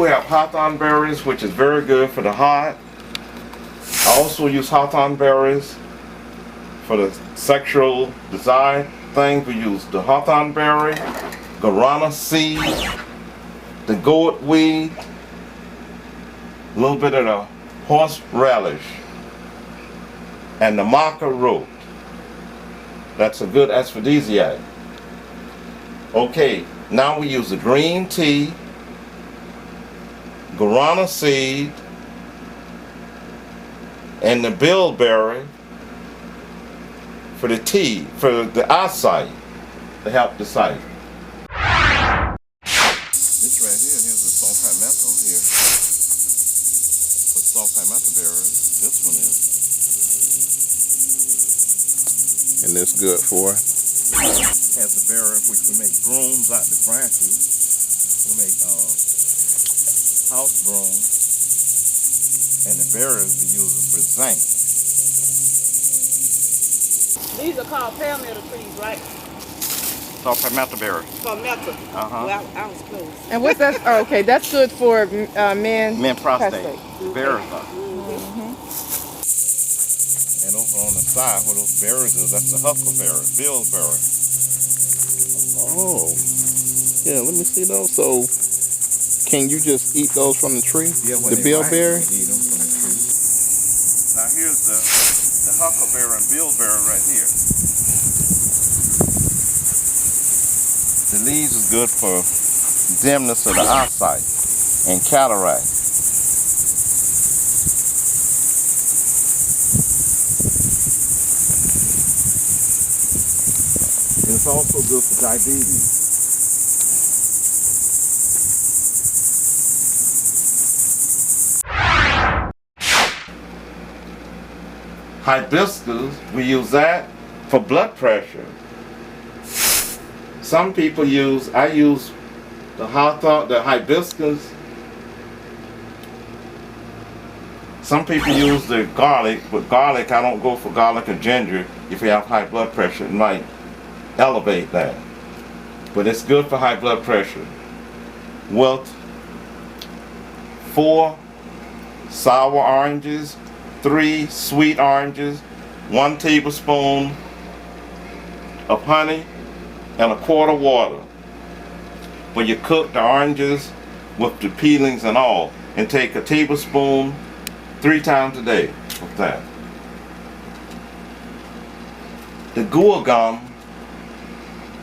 we have hawthorn berries, which is very good for the heart. I also use hawthorn berries for the sexual desire thing. We use the hawthorn berry, guarana seed, the gourd weed, a little bit of the horseradish, and the maca root. That's a good aphrodisiac. Okay, now we use the green tea, guarana seed, and the bilberry for the tea, for the eyesight, to help the sight. This right here, here's the sulfite-methyl here. For sulfite-methyl berries, this one is. And this good for? Has the berry which we make brooms out the branches. We make house brooms. And the berries we use it for zinc. These are called palmetto trees, right? Sulfite-methyl berry. Palmetto. Uh-huh. Well, I was close. And what's that? Oh, okay, that's good for men. Men prostate. Berries are. And over on the side where those berries are, that's the huckleberry, bilberry. Oh. Yeah, let me see those. So, can you just eat those from the tree? Yeah, the bilberry? Eat them from the tree. Now here's the huckleberry and bilberry right here. The leaves is good for dimness of the eyesight and cataract. And it's also good for diabetes. Hibiscus, we use that for blood pressure. Some people I use the hibiscus. Some people use the garlic, but garlic, I don't go for garlic or ginger. If you have high blood pressure, it might elevate that. But it's good for high blood pressure. With 4 sour oranges, 3 sweet oranges, 1 tablespoon of honey, and a quart of water. But you cook the oranges with the peelings and all, and take a tablespoon 3 times a day of that. The guava gum,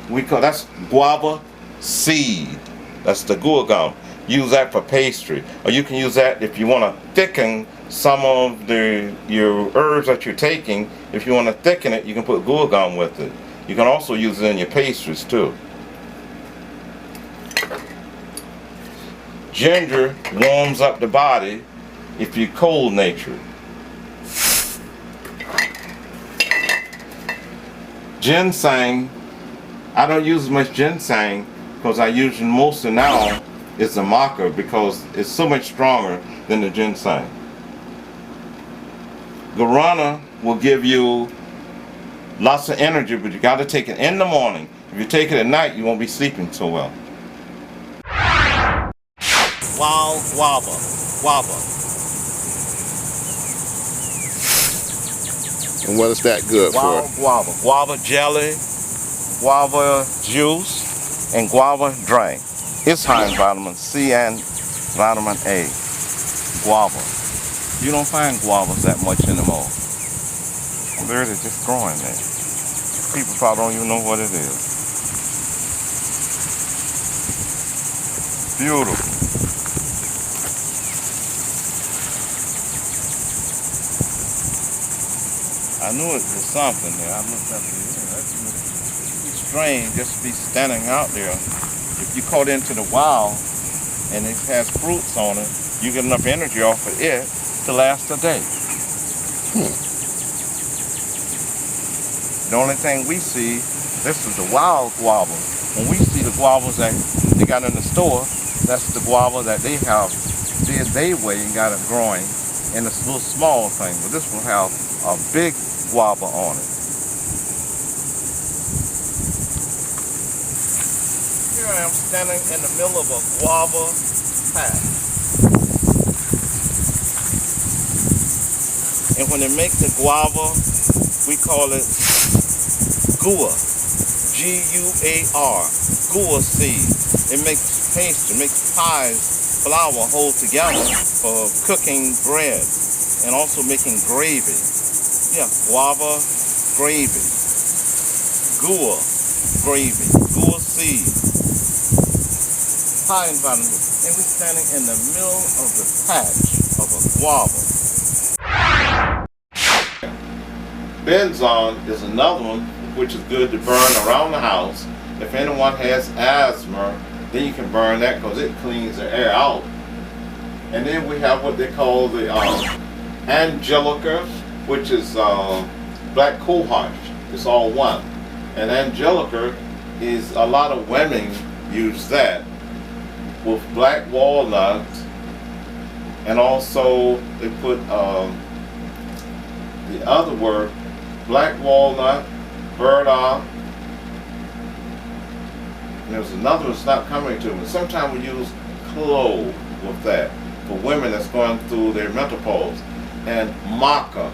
that's guava seed. That's the guava gum. Use that for pastry, or you can use that if you want to thicken some of your herbs that you're taking. If you want to thicken it, you can put guava gum with it. You can also use it in your pastries too. Ginger warms up the body if you're cold natured. Ginseng, I don't use as much ginseng because I use mostly now is the maca because it's so much stronger than the ginseng. Guarana will give you lots of energy, but you got to take it in the morning. If you take it at night, you won't be sleeping so well. Wild guava. And what is that good Wild for? guava. Guava jelly, guava juice, and guava drink. It's high in vitamin C and vitamin A. Guava. You don't find guavas that much anymore. They're just growing there. People probably don't even know what it is. Beautiful. I knew it was something there. I looked up there. It's strange just to be standing out there. If you caught into the wild and it has fruits on it, you get enough energy off of it to last a day. The only thing we see, this is the wild guava. When we see the guavas that they got in the store, that's the guava that they have did their way and got it growing in this little small thing. But this will have a big guava on it. Here I am standing in the middle of a guava patch. And when they make the guava, we call it Guava. Guar. Guava seed. It makes pastry, makes pies, flour hold together for cooking bread and also making gravy. Yeah, guava gravy. Guava gravy. Guava seed. Pie environment. And we're standing in the middle of the patch of a guava. Benzone is another one which is good to burn around the house. If anyone has asthma, then you can burn that because it cleans the air out. And then we have what they call the Angelica, which is black cohosh. It's all one. And Angelica is, a lot of women use that with black walnut, and also they put the other word, black walnut, burdock. And there's another one that's not coming to me. Sometimes we use clove with that for women that's going through their menopause. And maca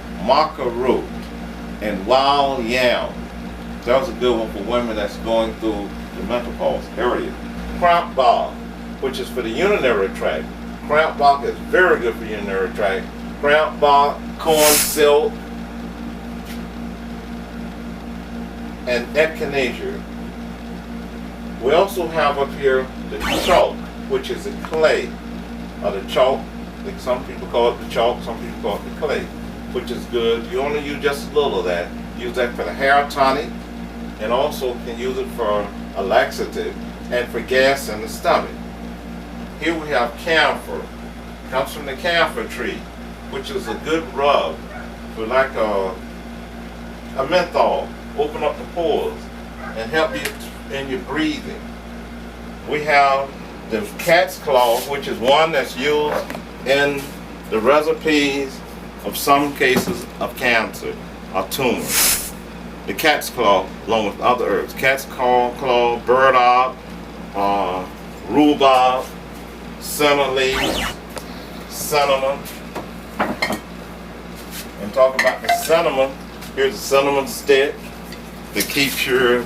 root, and wild yam. That was a good one for women that's going through the menopause area. Cramp bark, which is for the urinary tract. Cramp bark is very good for urinary tract. Cramp bark, corn silk, and echinacea. We also have up here the chalk, which is the clay, or the chalk. Like some people call it the chalk, some people call it the clay, which is good. You only use just a little of that. Use that for the hair tonic, and also can use it for a laxative and for gas in the stomach. Here we have camphor. It comes from the camphor tree, which is a good rub for like a menthol. Open up the pores and help you in your breathing. We have the cat's claw, which is one that's used in the recipes of some cases of cancer or tumors. The cat's claw, along with other herbs. Cat's claw, burdock, rhubarb, senna leaves, cinnamon. And talk about the cinnamon. Here's a cinnamon stick that keeps your,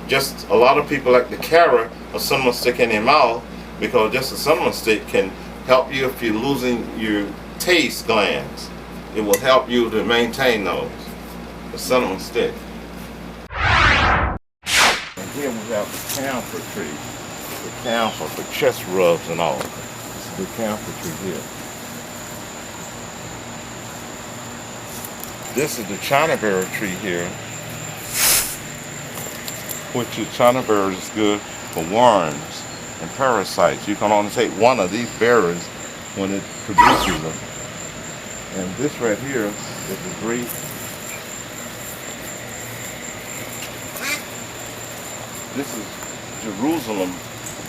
just a lot of people like to carry a cinnamon stick in their mouth because just a cinnamon stick can help you if you're losing your taste glands. It will help you to maintain those. The cinnamon stick. And here we have the camphor tree. The camphor for chest rubs and all. This is the camphor tree here. This is the chinaberry tree here, which is chinaberry is good for worms and parasites. You can only take one of these berries when it produces them. And this right here is a great this is Jerusalem.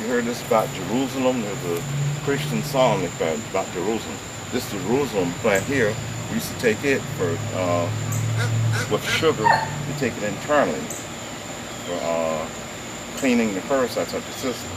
You heard this about Jerusalem? There's a Christian song about Jerusalem. This Jerusalem plant here, we used to take it for with sugar. We take it internally for cleaning the parasites of the system.